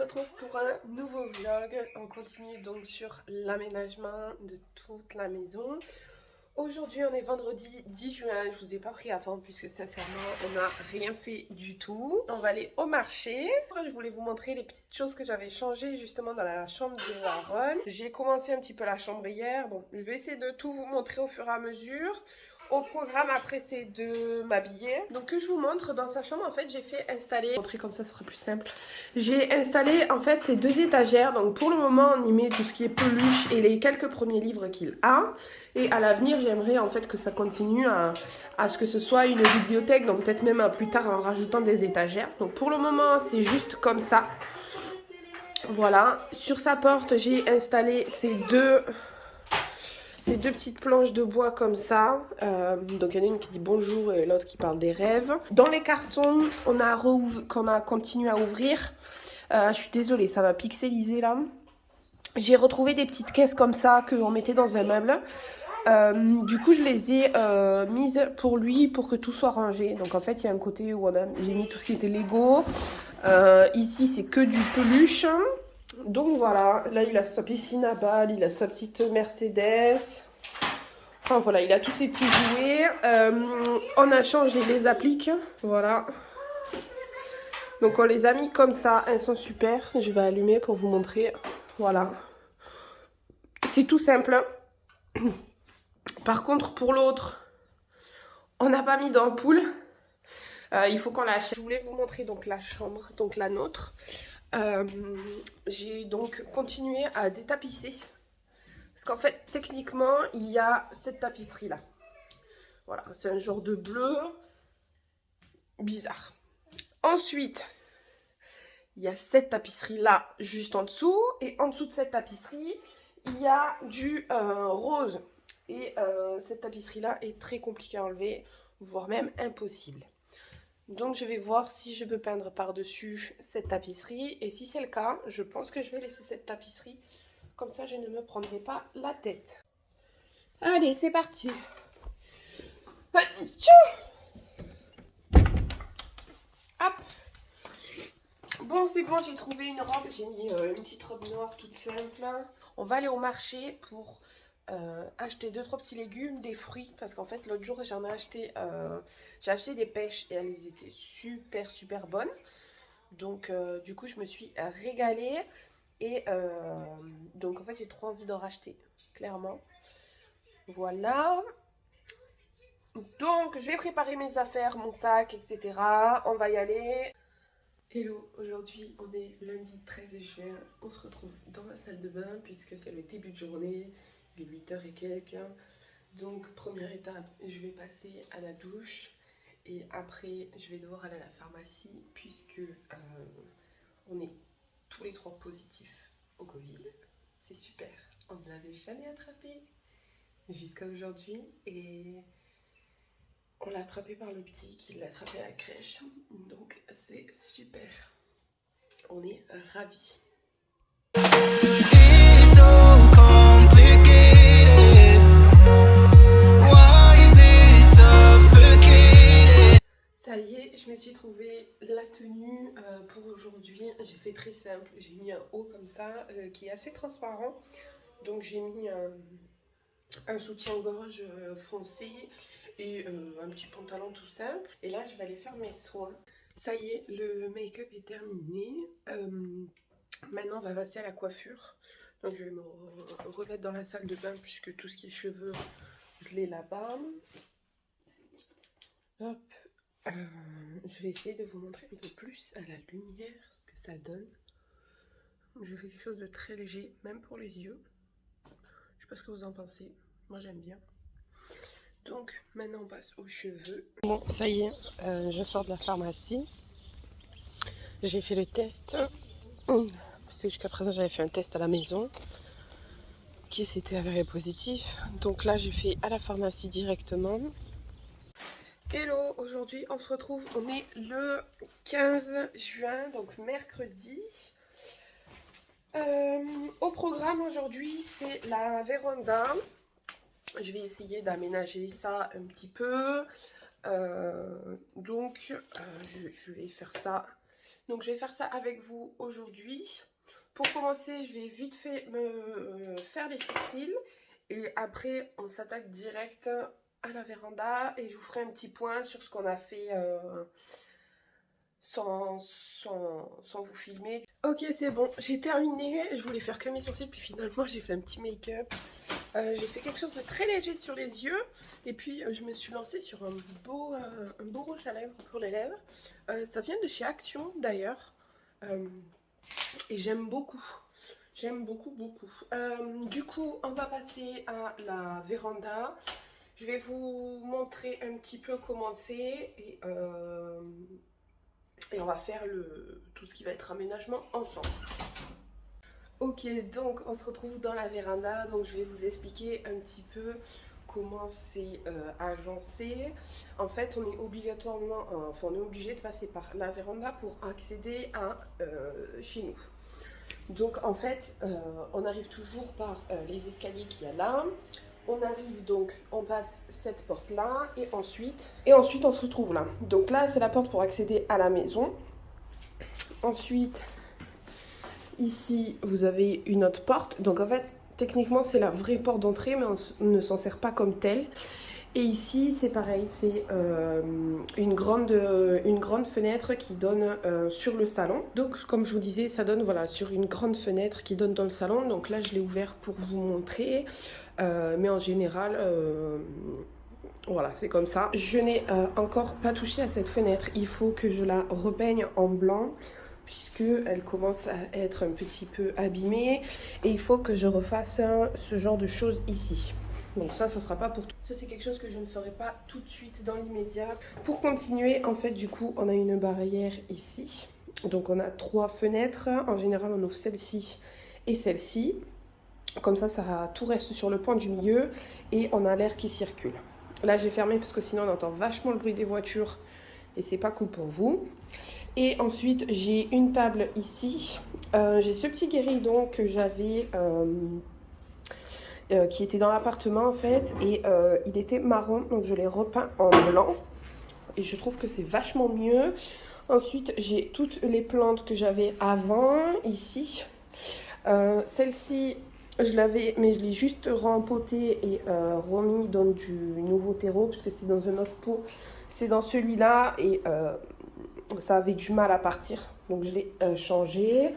retrouve pour un nouveau vlog. On continue donc sur l'aménagement de toute la maison. Aujourd'hui on est vendredi 10 juin, je vous ai pas pris avant puisque sincèrement on n'a rien fait du tout. On va aller au marché. Je voulais vous montrer les petites choses que j'avais changées justement dans la chambre de Aaron. J'ai commencé un petit peu la chambre hier. Bon, je vais essayer de tout vous montrer au fur et à mesure. Au programme après c'est de m'habiller. Donc que je vous montre dans sa chambre, en fait j'ai fait installer, montrer comme ça ce sera plus simple. J'ai installé en fait ces deux étagères. Donc pour le moment on y met tout ce qui est peluche et les quelques premiers livres qu'il a. Et à l'avenir j'aimerais en fait que ça continue à ce que ce soit une bibliothèque. Donc peut-être même plus tard en rajoutant des étagères. Donc pour le moment c'est juste comme ça. Voilà. Sur sa porte j'ai installé ces deux petites planches de bois comme ça. Donc il y en a une qui dit bonjour et l'autre qui parle des rêves. Dans les cartons qu'on a continué à ouvrir, je suis désolée, ça va pixeliser là. J'ai retrouvé des petites caisses comme ça qu'on mettait dans un meuble. Du coup je les ai mises pour lui pour que tout soit rangé. Donc en fait il y a un côté où j'ai mis tout ce qui était Lego. Ici c'est que du peluche. Donc voilà, là il a sa piscine à balles, il a sa petite Mercedes. Enfin voilà, il a tous ses petits jouets. On a changé les appliques, voilà. Donc on les a mis comme ça, elles sont super. Je vais allumer pour vous montrer, voilà. C'est tout simple. Par contre pour l'autre, on n'a pas mis d'ampoule. Il faut qu'on l'achète. Je voulais vous montrer donc la chambre, donc la nôtre. J'ai donc continué à détapisser. Parce qu'en fait, techniquement, il y a cette tapisserie-là. Voilà, c'est un genre de bleu bizarre. Ensuite, il y a cette tapisserie-là juste en dessous. Et en dessous de cette tapisserie, il y a du rose. Et cette tapisserie-là est très compliquée à enlever, voire même impossible. Donc je vais voir si je peux peindre par-dessus cette tapisserie. Et si c'est le cas, je pense que je vais laisser cette tapisserie. Comme ça, je ne me prendrai pas la tête. Allez, c'est parti. Hop. Bon, c'est bon, j'ai trouvé une robe. J'ai mis une petite robe noire toute simple. On va aller au marché pour acheter 2-3 petits légumes, des fruits. Parce qu'en fait, l'autre jour, j'en ai acheté. J'ai acheté des pêches et elles étaient super bonnes. Donc, du coup, je me suis régalée. Et donc, en fait, j'ai trop envie d'en racheter, clairement. Voilà. Donc, je vais préparer mes affaires, mon sac, etc. On va y aller. Hello, aujourd'hui on est lundi 13 juin. On se retrouve dans ma salle de bain puisque c'est le début de journée. Il est 8h et quelques. Donc, première étape, je vais passer à la douche. Et après, je vais devoir aller à la pharmacie puisque on est tous les trois positifs au Covid. C'est super. On ne l'avait jamais attrapé jusqu'à aujourd'hui. Et on l'a attrapé par le petit qui l'a attrapé à la crèche. Donc c'est super. On est ravis. Ça y est, je me suis trouvé la tenue pour aujourd'hui. J'ai fait très simple. J'ai mis un haut comme ça qui est assez transparent. Donc j'ai mis un soutien-gorge foncé et un petit pantalon tout simple. Et là, je vais aller faire mes soins. Ça y est, le make-up est terminé. Maintenant, on va passer à la coiffure. Donc, je vais me remettre dans la salle de bain puisque tout ce qui est cheveux, je l'ai là-bas. Hop. Je vais essayer de vous montrer un peu plus à la lumière ce que ça donne. Je fais quelque chose de très léger, même pour les yeux. Je sais pas ce que vous en pensez. Moi, j'aime bien. Donc, maintenant, on passe aux cheveux. Bon, ça y est, je sors de la pharmacie. J'ai fait le test. Parce que jusqu'à présent, j'avais fait un test à la maison qui s'était avéré positif. Donc là, j'ai fait à la pharmacie directement. Hello, aujourd'hui, on se retrouve. On est le 15 juin, donc mercredi. Au programme aujourd'hui, c'est la véranda. Je vais essayer d'aménager ça un petit peu. Je vais faire ça Donc je vais faire ça avec vous aujourd'hui. Pour commencer, je vais vite fait me faire les sourcils. Et après, on s'attaque direct à la véranda. Et je vous ferai un petit point sur ce qu'on a fait sans vous filmer. Ok, c'est bon, j'ai terminé. Je voulais faire que mes sourcils, puis finalement j'ai fait un petit make-up. J'ai fait quelque chose de très léger sur les yeux. Et puis je me suis lancée sur un beau rouge à lèvres pour les lèvres. Ça vient de chez Action d'ailleurs. Et j'aime beaucoup. J'aime beaucoup, beaucoup. Du coup, on va passer à la véranda. Je vais vous montrer un petit peu comment c'est. Et on va faire tout ce qui va être aménagement ensemble. Ok, donc on se retrouve dans la véranda. Donc je vais vous expliquer un petit peu comment c'est agencé. En fait, on est obligatoirement, on est obligé de passer par la véranda pour accéder à chez nous. Donc en fait, on arrive toujours par les escaliers qu'il y a là. On arrive donc, on passe cette porte là et ensuite on se retrouve là. Donc là c'est la porte pour accéder à la maison. Ensuite ici vous avez une autre porte. Donc en fait techniquement c'est la vraie porte d'entrée mais on ne s'en sert pas comme telle. Et ici c'est pareil, c'est une grande fenêtre qui donne sur le salon. Donc comme je vous disais, ça donne voilà sur une grande fenêtre qui donne dans le salon. Donc là je l'ai ouvert pour vous montrer. Mais en général, voilà, c'est comme ça. Je n'ai encore pas touché à cette fenêtre. Il faut que je la repeigne en blanc puisque elle commence à être un petit peu abîmée. Et il faut que je refasse ce genre de choses ici. Donc ça sera pas pour tout. Ça, c'est quelque chose que je ne ferai pas tout de suite dans l'immédiat. Pour continuer, en fait, du coup, on a une barrière ici. Donc on a 3 fenêtres. En général, on ouvre celle-ci et celle-ci. Comme ça, tout reste sur le point du milieu et on a l'air qui circule. Là, j'ai fermé parce que sinon, on entend vachement le bruit des voitures et c'est pas cool pour vous. Et ensuite, j'ai une table ici. J'ai ce petit guéridon que j'avais, qui était dans l'appartement en fait. Et il était marron, donc je l'ai repeint en blanc. Et je trouve que c'est vachement mieux. Ensuite, j'ai toutes les plantes que j'avais avant ici. Celle-ci... je l'avais, mais je l'ai juste rempotée et remis dans du nouveau terreau parce que c'était dans un autre pot. C'est dans celui-là et ça avait du mal à partir. Donc je l'ai changé.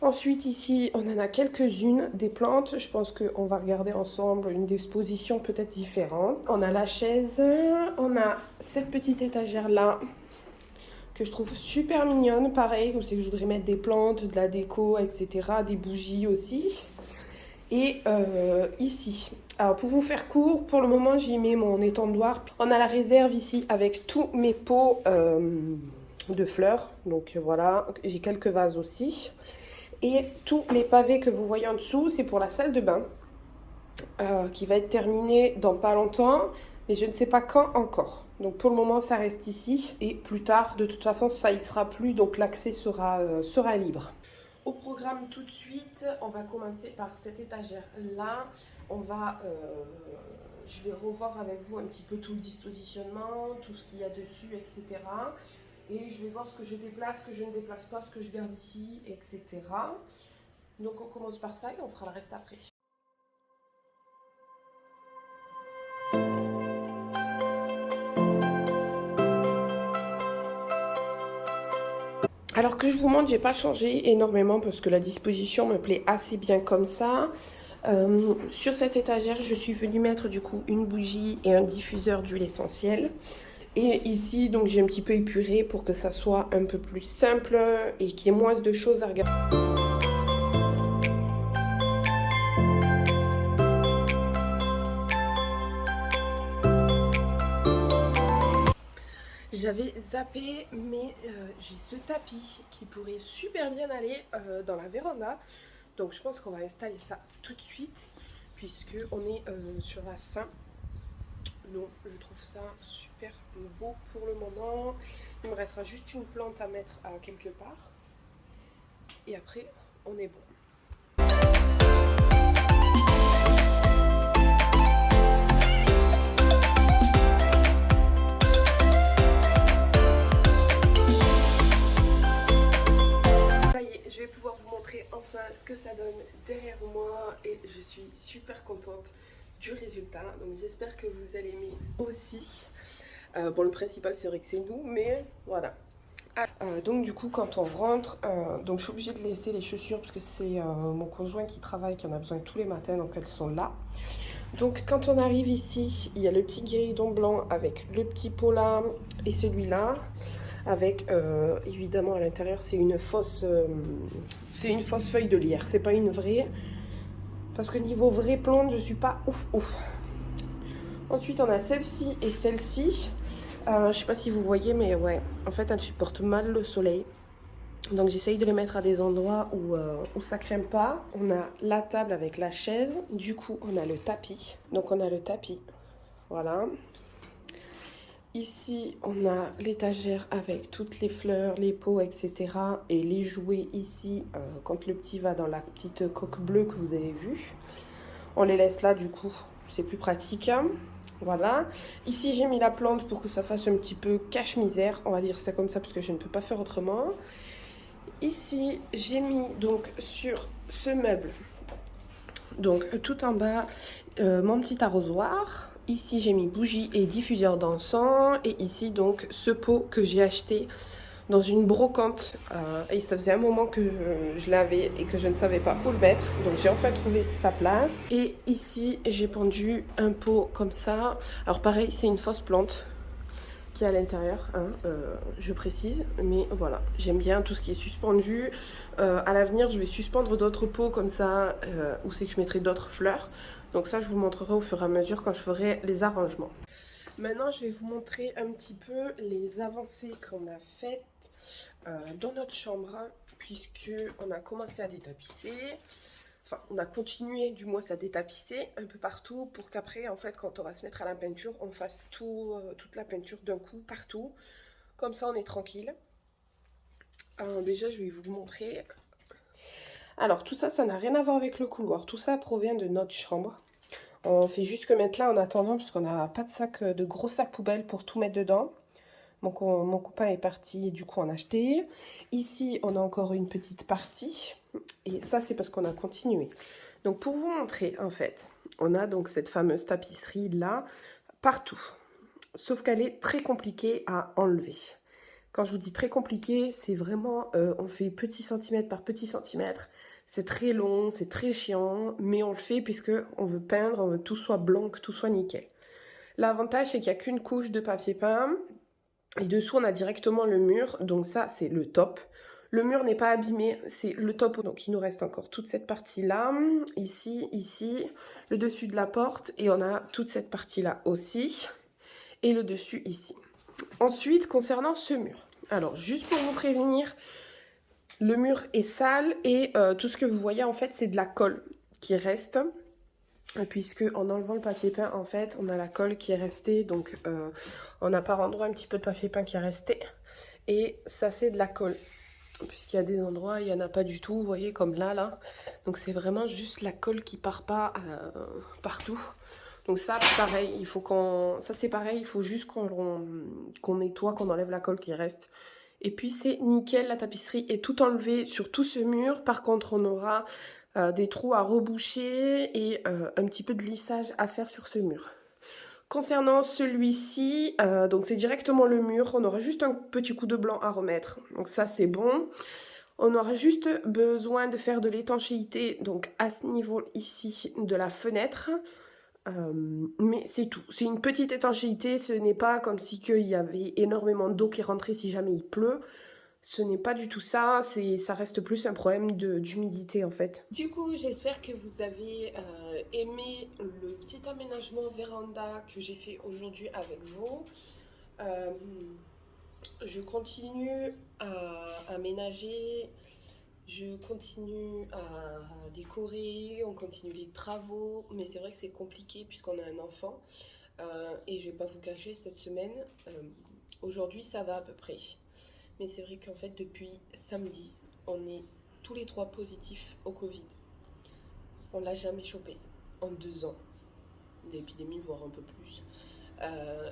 Ensuite ici, on en a quelques-unes des plantes. Je pense qu'on va regarder ensemble une disposition peut-être différente. On a la chaise. On a cette petite étagère-là que je trouve super mignonne. Pareil, comme c'est que je voudrais mettre des plantes, de la déco, etc. Des bougies aussi. Et ici, alors pour vous faire court, pour le moment j'ai mis mon étendoir. On a la réserve ici avec tous mes pots de fleurs. Donc voilà, j'ai quelques vases aussi. Et tous les pavés que vous voyez en dessous, c'est pour la salle de bain. Qui va être terminée dans pas longtemps. Mais je ne sais pas quand encore. Donc pour le moment ça reste ici. Et plus tard, de toute façon ça y sera plus. Donc l'accès sera libre. Au programme tout de suite, on va commencer par cette étagère là. Je vais revoir avec vous un petit peu tout le dispositionnement, tout ce qu'il y a dessus, etc. Et je vais voir ce que je déplace, ce que je ne déplace pas, ce que je garde ici, etc. Donc on commence par ça et on fera le reste après. Alors que je vous montre, j'ai pas changé énormément parce que la disposition me plaît assez bien comme ça. Sur cette étagère, je suis venue mettre du coup une bougie et un diffuseur d'huile essentielle. Et ici, donc j'ai un petit peu épuré pour que ça soit un peu plus simple et qu'il y ait moins de choses à regarder. J'avais zappé, mais j'ai ce tapis qui pourrait super bien aller dans la véranda. Donc je pense qu'on va installer ça tout de suite, puisque on est sur la fin. Donc je trouve ça super beau pour le moment. Il me restera juste une plante à mettre à quelque part. Et après, on est bon. pour moi et je suis super contente du résultat. Donc j'espère que vous allez aimer aussi. Bon, le principal c'est vrai que c'est nous, mais voilà. Donc du coup quand on rentre, donc je suis obligée de laisser les chaussures parce que c'est mon conjoint qui travaille, qui en a besoin tous les matins, donc elles sont là. Donc quand on arrive ici, il y a le petit guéridon blanc avec le petit pot là et celui-là. Avec évidemment à l'intérieur c'est une fausse feuille de lierre, c'est pas une vraie. Parce que niveau vraie plante, je suis pas ouf. Ensuite on a celle-ci et celle-ci. Je sais pas si vous voyez, mais ouais, en fait elles supportent mal le soleil. Donc j'essaye de les mettre à des endroits où ça crème pas. On a la table avec la chaise. Du coup on a le tapis. Donc on a le tapis. Voilà. Ici on a l'étagère avec toutes les fleurs, les pots, etc. Et les jouets ici, quand le petit va dans la petite coque bleue que vous avez vue. On les laisse là, du coup c'est plus pratique. Voilà. Ici j'ai mis la plante pour que ça fasse un petit peu cache-misère. On va dire ça comme ça parce que je ne peux pas faire autrement. Ici j'ai mis donc sur ce meuble, donc tout en bas, mon petit arrosoir. Ici j'ai mis bougie et diffuseur d'encens. Et ici donc ce pot que j'ai acheté dans une brocante. Et ça faisait un moment que je l'avais et que je ne savais pas où le mettre. Donc j'ai enfin trouvé sa place. Et ici j'ai pendu un pot comme ça. Alors pareil, c'est une fausse plante qui est à l'intérieur, hein, je précise. Mais voilà, j'aime bien tout ce qui est suspendu. À l'avenir, je vais suspendre d'autres pots comme ça, où c'est que je mettrai d'autres fleurs. Donc ça, je vous montrerai au fur et à mesure quand je ferai les arrangements. Maintenant, je vais vous montrer un petit peu les avancées qu'on a faites dans notre chambre, puisque on a commencé à détapisser. Enfin, on a continué du moins à détapisser un peu partout pour qu'après, en fait, quand on va se mettre à la peinture, on fasse toute la peinture d'un coup, partout. Comme ça, on est tranquille. Alors, déjà, je vais vous montrer. Alors, tout ça, ça n'a rien à voir avec le couloir. Tout ça provient de notre chambre. On fait juste que mettre là en attendant, parce qu'on n'a pas de sac, de gros sacs poubelles pour tout mettre dedans. Mon copain est parti et du coup on a acheté. Ici, on a encore une petite partie. Et ça, c'est parce qu'on a continué. Donc, pour vous montrer, en fait, on a donc cette fameuse tapisserie là, partout. Sauf qu'elle est très compliquée à enlever. Quand je vous dis très compliqué, c'est vraiment, on fait petit centimètre par petit centimètre. C'est très long, c'est très chiant, mais on le fait puisque on veut peindre, on veut que tout soit blanc, que tout soit nickel. L'avantage, c'est qu'il n'y a qu'une couche de papier peint. Et dessous, on a directement le mur, donc ça, c'est le top. Le mur n'est pas abîmé, c'est le top. Donc il nous reste encore toute cette partie-là, ici, le dessus de la porte. Et on a toute cette partie-là aussi, et le dessus ici. Ensuite, concernant ce mur. Alors, juste pour vous prévenir, le mur est sale et tout ce que vous voyez, en fait, c'est de la colle qui reste. Puisque en enlevant le papier peint, en fait, on a la colle qui est restée. Donc, on a par endroit un petit peu de papier peint qui est resté. Et ça, c'est de la colle. Puisqu'il y a des endroits, il n'y en a pas du tout, vous voyez, comme là. Donc, c'est vraiment juste la colle qui part pas partout. Donc ça, pareil, il faut ça c'est pareil, il faut juste qu'on nettoie, qu'on enlève la colle qui reste. Et puis c'est nickel, la tapisserie est tout enlevée sur tout ce mur. Par contre, on aura des trous à reboucher et un petit peu de lissage à faire sur ce mur. Concernant celui-ci, donc c'est directement le mur, on aura juste un petit coup de blanc à remettre. Donc ça c'est bon. On aura juste besoin de faire de l'étanchéité, donc à ce niveau ici de la fenêtre. Mais c'est tout. C'est une petite étanchéité, ce n'est pas comme si il y avait énormément d'eau qui rentrait si jamais il pleut. Ce n'est pas du tout ça, ça reste plus un problème d'humidité en fait. Du coup, j'espère que vous avez aimé le petit aménagement véranda que j'ai fait aujourd'hui avec vous. Je continue à aménager, je continue à décorer, on continue les travaux, mais c'est vrai que c'est compliqué puisqu'on a un enfant. Et je vais pas vous cacher, cette semaine, aujourd'hui ça va à peu près. Mais c'est vrai qu'en fait, depuis samedi, on est tous les trois positifs au Covid. On l'a jamais chopé en 2 ans d'épidémie, voire un peu plus.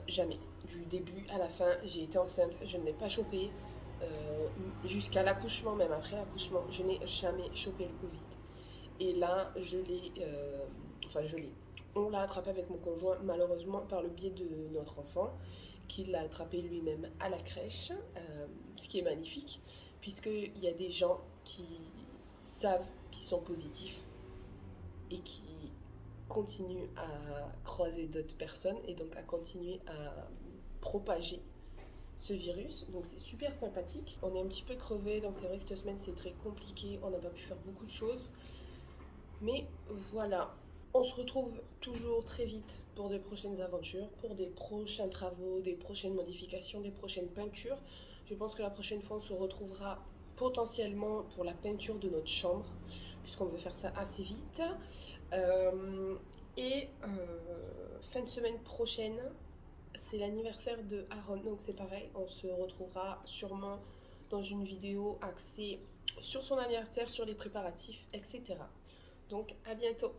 Jamais. Du début à la fin, j'ai été enceinte, je ne l'ai pas chopé. Jusqu'à l'accouchement, même après l'accouchement, je n'ai jamais chopé le Covid. Et là, on l'a attrapé avec mon conjoint, malheureusement par le biais de notre enfant, qui l'a attrapé lui-même à la crèche, ce qui est magnifique, puisqu'il y a des gens qui savent qu'ils sont positifs et qui continuent à croiser d'autres personnes et donc à continuer à propager ce virus. Donc c'est super sympathique. On est un petit peu crevé, donc c'est vrai que cette semaine c'est très compliqué, on n'a pas pu faire beaucoup de choses. Mais voilà, on se retrouve toujours très vite pour des prochaines aventures, pour des prochains travaux, des prochaines modifications, des prochaines peintures. Je pense que la prochaine fois on se retrouvera potentiellement pour la peinture de notre chambre, puisqu'on veut faire ça assez vite. Fin de semaine prochaine, c'est l'anniversaire de Aaron, donc c'est pareil, on se retrouvera sûrement dans une vidéo axée sur son anniversaire, sur les préparatifs, etc. Donc à bientôt.